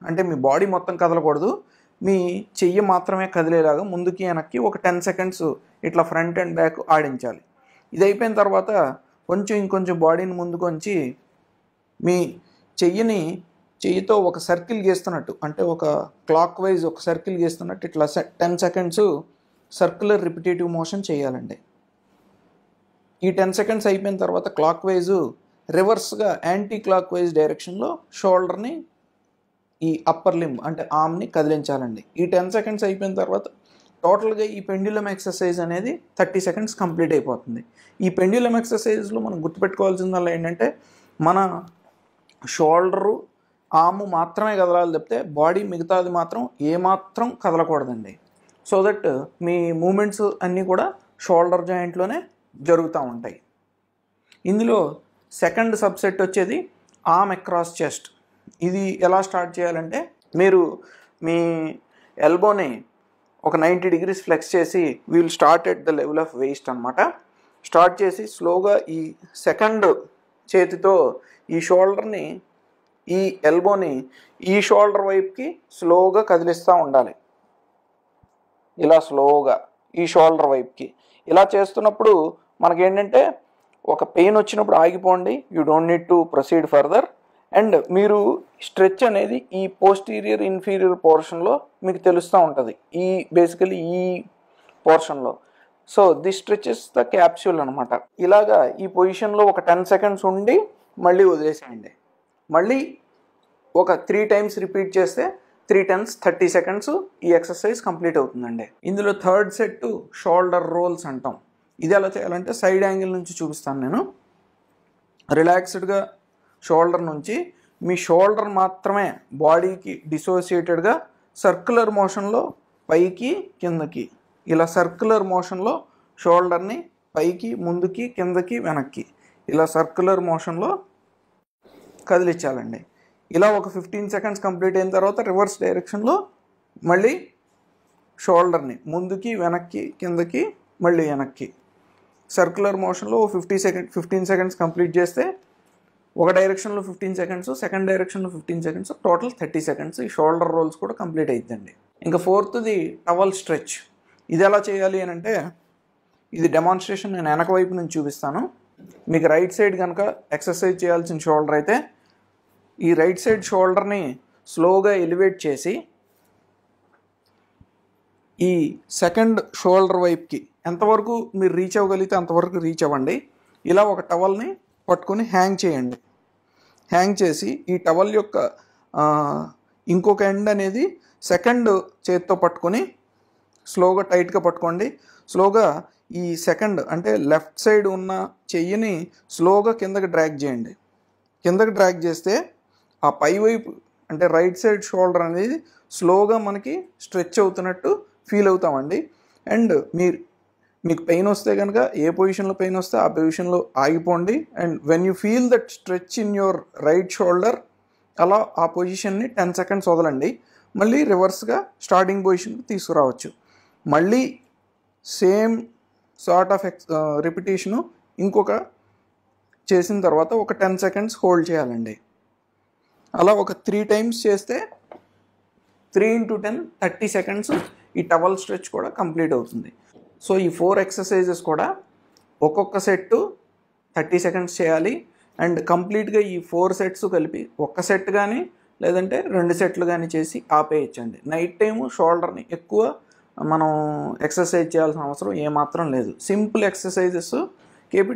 అంటే మీ బాడీ మొత్తం కదలకూడదు, మీ చెయ్యి మాత్రమే కదిలేలాగా ముందుకి వెనక్కి ఒక 10 సెకండ్స్ ఇట్లా ఫ్రంట్ అండ్ బ్యాక్ ఆడించాలి. ఇది అయిపోయిన తర్వాత ఇంకొంచెం బాడీని ముందుకు వంచి మీ చెయ్యితో ఒక సర్కిల్ గీస్తున్నట్టు, అంటే ఒక క్లాక్ వైజ్ ఒక సర్కిల్ గీస్తున్నట్టు ఇట్లా 10 సెకండ్స్ సర్క్యులర్ రిపిటేటివ్ మోషన్ చేయాలండి. ఈ 10 సెకండ్స్ అయిపోయిన తర్వాత క్లాక్ వైజు రివర్స్గా యాంటీ క్లాక్ వైజ్ డైరెక్షన్లో షోల్డర్ని, ఈ అప్పర్ లింబ్ అంటే ఆర్మ్ని కదిలించాలండి. ఈ 10 సెకండ్స్ అయిపోయిన తర్వాత టోటల్గా ఈ పెండ్యులం ఎక్సర్సైజ్ అనేది 30 సెకండ్స్ కంప్లీట్ అయిపోతుంది. ఈ పెండ్యులం ఎక్సర్సైజ్లో మనం గుర్తుపెట్టుకోవాల్సిందల్లా ఏంటంటే మన షోల్డరు, ఆర్మ్ మాత్రమే కదలాలి తప్పితే బాడీ మిగతాది మాత్రం ఏమాత్రం కదలకూడదండి. సో దట్ మీ మూమెంట్స్ అన్నీ కూడా షోల్డర్ జాయింట్లోనే జరుగుతూ ఉంటాయి. ఇందులో సెకండ్ సబ్సెట్ వచ్చేది ఆర్మ్ అక్రాస్ చెస్ట్. ఇది ఎలా స్టార్ట్ చేయాలంటే మీరు మీ ఎల్బోని ఒక 90 degrees ఫ్లెక్స్ చేసి we'll start at the level of waste అనమాట. స్టార్ట్ చేసి స్లోగా ఈ సెకండ్ చేతితో ఈ షోల్డర్ని, ఈ ఎల్బోని ఈ షోల్డర్ వైపుకి స్లోగా కదిలిస్తూ ఉండాలి. ఇలా స్లోగా ఈ షోల్డర్ వైపుకి ఇలా చేస్తున్నప్పుడు మనకేంటంటే ఒక పెయిన్ వచ్చినప్పుడు ఆగిపోండి, you don't need to proceed further. And మీరు స్ట్రెచ్ అనేది ఈ పోస్టీరియర్ ఇన్ఫీరియర్ పోర్షన్లో మీకు తెలుస్తూ ఉంటుంది, బేసికలీ ఈ పోర్షన్లో. So this stretches the capsule అనమాట. ఇలాగా ఈ పొజిషన్లో ఒక 10 సెకండ్స్ ఉండి మళ్ళీ వదిలేసేయండి. మళ్ళీ ఒక 3 times రిపీట్ చేస్తే 3 times 30 seconds ఈ ఎక్సర్సైజ్ కంప్లీట్ అవుతుందండి. ఇందులో థర్డ్ సెట్ షోల్డర్ రోల్స్ అంటాం. ఇది ఎలా చేయాలంటే సైడ్ యాంగిల్ నుంచి చూపిస్తాను నేను. రిలాక్స్డ్గా షోల్డర్ నుంచి మీ షోల్డర్ మాత్రమే బాడీకి డిసోసియేటెడ్గా సర్క్యులర్ మోషన్లో పైకి కిందకి, ఇలా సర్క్యులర్ మోషన్లో షోల్డర్ని పైకి ముందుకి కిందకి వెనక్కి ఇలా సర్క్యులర్ మోషన్లో కదిలించాలండి. ఇలా ఒక 15 seconds కంప్లీట్ అయిన తర్వాత రివర్స్ డైరెక్షన్లో మళ్ళీ షోల్డర్ని ముందుకి వెనక్కి కిందకి మళ్ళీ వెనక్కి సర్క్యులర్ మోషన్లో 15 seconds కంప్లీట్ చేస్తే ఒక డైరెక్షన్లో 15 seconds, సెకండ్ డైరెక్షన్లో 15 seconds, టోటల్ 30 seconds ఈ షోల్డర్ రోల్స్ కూడా కంప్లీట్ అవుతుందండి. ఇంకా ఫోర్త్ది టవల్ స్ట్రెచ్. ఇది ఎలా చేయాలి అని అంటే ఇది డెమాన్స్ట్రేషన్ నేను వెనక వైపు నుంచి చూపిస్తాను. మీకు రైట్ సైడ్ కనుక ఎక్సర్సైజ్ చేయాల్సిన షోల్డర్ అయితే ఈ రైట్ సైడ్ షోల్డర్ని స్లోగా ఎలివేట్ చేసి ఈ సెకండ్ షోల్డర్ వైపుకి ఎంతవరకు మీరు రీచ్ అవ్వగలిగితే అంతవరకు రీచ్ అవ్వండి. ఇలా ఒక టవల్ని పట్టుకొని హ్యాంగ్ చేయండి. హ్యాంగ్ చేసి ఈ టవల్ యొక్క ఇంకొక ఎండ్ అనేది సెకండ్ చేతితో పట్టుకొని స్లోగా టైట్గా పట్టుకోండి. స్లోగా ఈ సెకండ్ అంటే లెఫ్ట్ సైడ్ ఉన్న చెయ్యిని స్లోగా కిందకి డ్రాగ్ చేయండి. కిందకి డ్రాగ్ చేస్తే ఆ పై వైపు అంటే రైట్ సైడ్ షోల్డర్ అనేది స్లోగా మనకి స్ట్రెచ్ అవుతున్నట్టు ఫీల్ అవుతామండి. అండ్ మీకు పెయిన్ వస్తే కనుక ఏ పొజిషన్లో పెయిన్ వస్తే ఆ పొజిషన్లో ఆగిపోండి. And when you feel that stretch in your right shoulder అలా ఆ పొజిషన్ని 10 seconds వదలండి. మళ్ళీ రివర్స్గా స్టార్టింగ్ పొజిషన్కి తీసుకురావచ్చు. మళ్ళీ సేమ్ సార్ట్ ఆఫ్ రిపిటేషను ఇంకొక చేసిన తర్వాత ఒక 10 seconds హోల్డ్ చేయాలండి. అలా ఒక 3 times చేస్తే 3 into 10 30 seconds ఈ టవల్ స్ట్రెచ్ కూడా కంప్లీట్ అవుతుంది. సో ఈ 4 exercises కూడా ఒక్కొక్క సెట్ 30 seconds చేయాలి. అండ్ కంప్లీట్గా ఈ 4 sets కలిపి ఒక్క సెట్ కానీ లేదంటే 2 sets కానీ చేసి ఆపేయచ్చండి. నైట్ టైము షోల్డర్ని ఎక్కువ మనం ఎక్సర్సైజ్ చేయాల్సిన అవసరం ఏమాత్రం లేదు. Simple exercises Cape